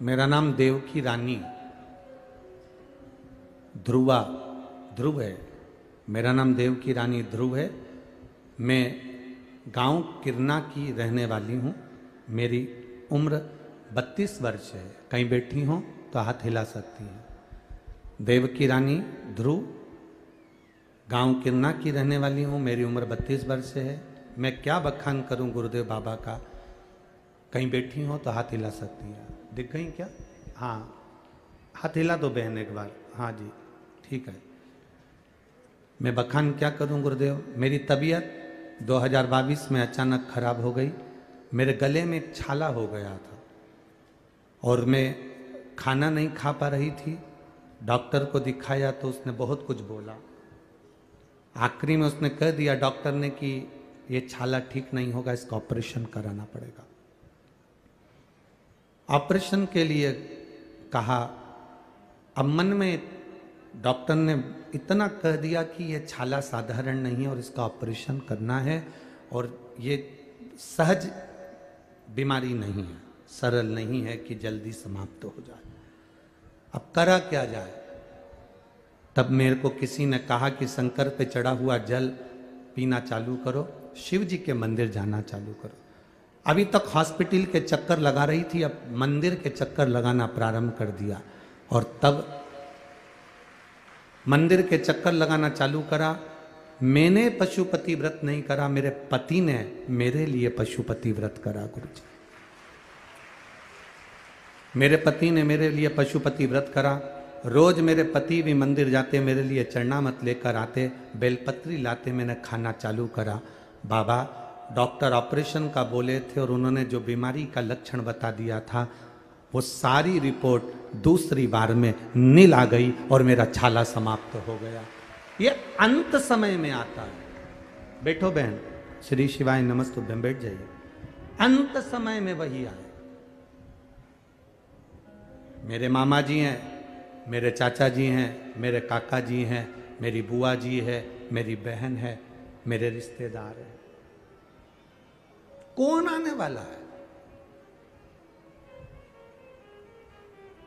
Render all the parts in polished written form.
मेरा नाम देवकी रानी ध्रुव है। मेरा नाम देवकी रानी ध्रुव है। मैं गांव किरना की रहने वाली हूँ। मेरी उम्र 32 वर्ष है। कहीं बैठी हो तो हाथ हिला सकती हैं। देवकी रानी ध्रुव, गांव किरना की रहने वाली हूँ। मेरी उम्र 32 वर्ष है। मैं क्या बखान करूँ गुरुदेव बाबा का। कहीं बैठी हो तो हाथ हिला सकती हैं। दिख गई क्या? हाँ, हाथ हिला दो बहन एक बार। हाँ जी, ठीक है। मैं बखान क्या करूं गुरुदेव। मेरी तबीयत 2022 में अचानक खराब हो गई। मेरे गले में एक छाला हो गया था और मैं खाना नहीं खा पा रही थी। डॉक्टर को दिखाया तो उसने बहुत कुछ बोला। आखिरी में उसने कह दिया डॉक्टर ने कि ये छाला ठीक नहीं होगा, इसका ऑपरेशन कराना पड़ेगा। ऑपरेशन के लिए कहा। अब मन में डॉक्टर ने इतना कह दिया कि ये छाला साधारण नहीं है और इसका ऑपरेशन करना है और ये सहज बीमारी नहीं है, सरल नहीं है कि जल्दी समाप्त हो जाए। अब करा क्या जाए। तब मेरे को किसी ने कहा कि शंकर पे चढ़ा हुआ जल पीना चालू करो, शिव जी के मंदिर जाना चालू करो। अभी तक हॉस्पिटल के चक्कर लगा रही थी, अब मंदिर के चक्कर लगाना प्रारंभ कर दिया और तब मंदिर के चक्कर लगाना चालू करा। मैंने पशुपति व्रत नहीं करा, मेरे पति ने मेरे लिए पशुपति व्रत करा। गुरुजी, मेरे पति ने मेरे लिए पशुपति व्रत करा। रोज मेरे पति भी मंदिर जाते, मेरे लिए चरणामत लेकर आते, बेलपत्री लाते। मैंने खाना चालू करा। बाबा डॉक्टर ऑपरेशन का बोले थे और उन्होंने जो बीमारी का लक्षण बता दिया था वो सारी रिपोर्ट दूसरी बार में नील आ गई और मेरा छाला समाप्त हो गया। ये अंत समय में आता है। बैठो बहन, श्री शिवाय नमस्तुभ्यं, बैठ जाइए। अंत समय में वही आए। मेरे मामा जी हैं, मेरे चाचा जी हैं, मेरे काका जी हैं, मेरी बुआ जी है, मेरी बहन है, मेरे रिश्तेदार हैं। कौन आने वाला है?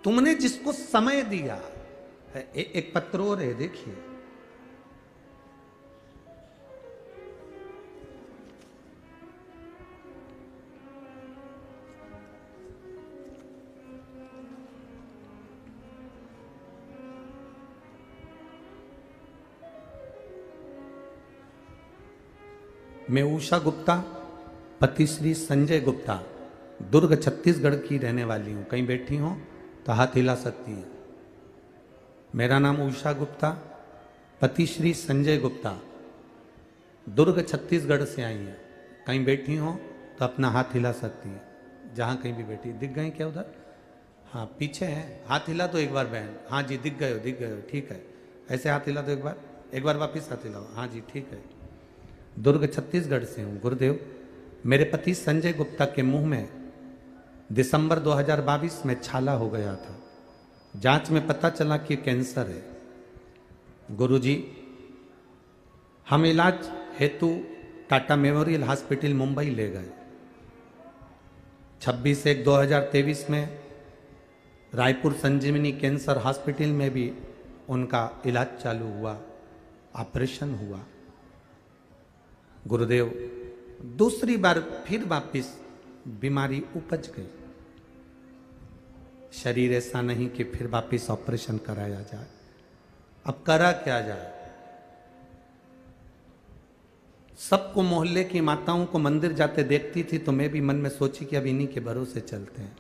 तुमने जिसको समय दिया है। एक पत्र और है, देखिए। मैं उषा गुप्ता, पति श्री संजय गुप्ता, दुर्ग छत्तीसगढ़ की रहने वाली हूं। कहीं बैठी हो तो हाथ हिला सकती है। मेरा नाम उषा गुप्ता, पति श्री संजय गुप्ता, दुर्ग छत्तीसगढ़ से आई है। कहीं बैठी हो तो अपना हाथ हिला सकती है, जहां कहीं भी बैठी। दिख गए क्या उधर? हाँ, पीछे है। हाथ हिला तो एक बार बहन। हाँ जी, दिख गए हो, दिख गए हो, ठीक है। ऐसे हाथ हिला दो एक बार वापिस हाथ हिलाओ। हाँ जी, ठीक है। दुर्ग छत्तीसगढ़ से हूँ गुरुदेव। मेरे पति संजय गुप्ता के मुंह में दिसंबर 2022 में छाला हो गया था। जांच में पता चला कि कैंसर है। गुरुजी, हम इलाज हेतु टाटा मेमोरियल हॉस्पिटल मुंबई ले गए। 26/1/2023 में रायपुर संजीवनी कैंसर हॉस्पिटल में भी उनका इलाज चालू हुआ, ऑपरेशन हुआ। गुरुदेव, दूसरी बार फिर वापिस बीमारी उपज गई। शरीर ऐसा नहीं कि फिर वापिस ऑपरेशन कराया जाए। अब करा क्या जाए। सबको, मोहल्ले की माताओं को मंदिर जाते देखती थी तो मैं भी मन में सोची कि अब इन्हीं के भरोसे चलते हैं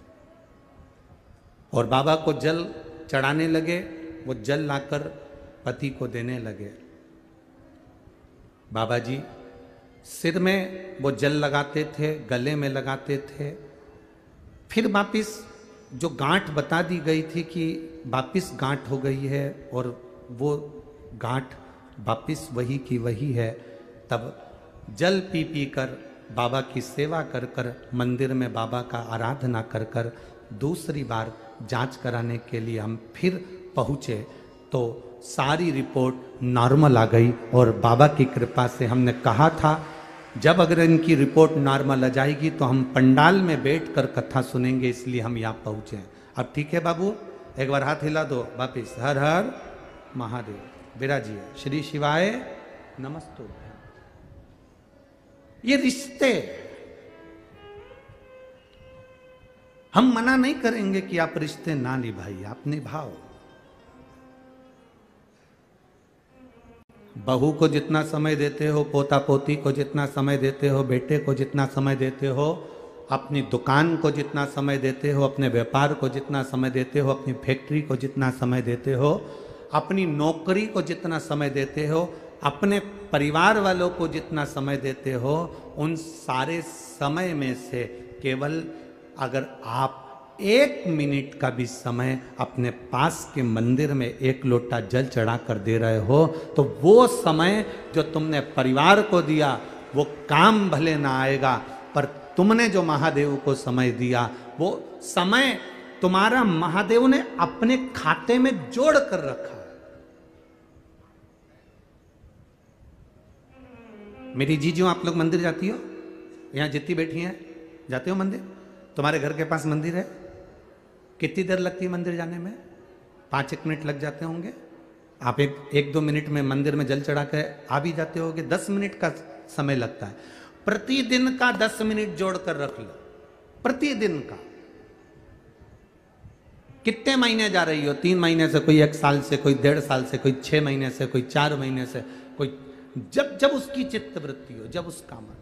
और बाबा को जल चढ़ाने लगे। वो जल लाकर पति को देने लगे। बाबा जी सिर में वो जल लगाते थे, गले में लगाते थे। फिर वापिस जो गांठ बता दी गई थी कि वापिस गांठ हो गई है और वो गांठ वापिस वही की वही है, तब जल पी पी कर, बाबा की सेवा कर कर, मंदिर में बाबा का आराधना कर कर दूसरी बार जांच कराने के लिए हम फिर पहुँचे तो सारी रिपोर्ट नॉर्मल आ गई। और बाबा की कृपा से हमने कहा था जब अगर इनकी रिपोर्ट नॉर्मल आ जाएगी तो हम पंडाल में बैठकर कथा सुनेंगे, इसलिए हम यहाँ पहुँचे। अब ठीक है बाबू, एक बार हाथ हिला दो वापिस, हर हर महादेव, विराजिए, श्री शिवाय नमस्तु। ये रिश्ते हम मना नहीं करेंगे कि आप रिश्ते ना निभाइए, आप निभाओ। बहू को जितना समय देते हो, पोता पोती को जितना समय देते हो, बेटे को जितना समय देते हो, अपनी दुकान को जितना समय देते हो, अपने व्यापार को जितना समय देते हो, अपनी फैक्ट्री को जितना समय देते हो, अपनी नौकरी को जितना समय देते हो, अपने परिवार वालों को जितना समय देते हो, उन सारे समय में से केवल अगर आप 1 मिनट का भी समय अपने पास के मंदिर में 1 लोटा जल चढ़ा कर दे रहे हो, तो वो समय जो तुमने परिवार को दिया वो काम भले ना आएगा, पर तुमने जो महादेव को समय दिया वो समय तुम्हारा महादेव ने अपने खाते में जोड़ कर रखा है। मेरी जीजू, आप लोग मंदिर जाती हो? यहां जितनी बैठी हैं जाते हो मंदिर? तुम्हारे घर के पास मंदिर है? कितनी देर लगती है मंदिर जाने में? 5-1 मिनट लग जाते होंगे। आप 1-2 मिनट में मंदिर में जल चढ़ा के आ भी जाते होगे। 10 मिनट का समय लगता है। प्रतिदिन का 10 मिनट जोड़ कर रख लो, प्रतिदिन का। कितने महीने जा रही हो? 3 महीने से, कोई 1 साल से, कोई 1.5 साल से, कोई 6 महीने से, कोई 4 महीने से, कोई जब जब उसकी चित्त वृत्ति हो, जब उसका मन।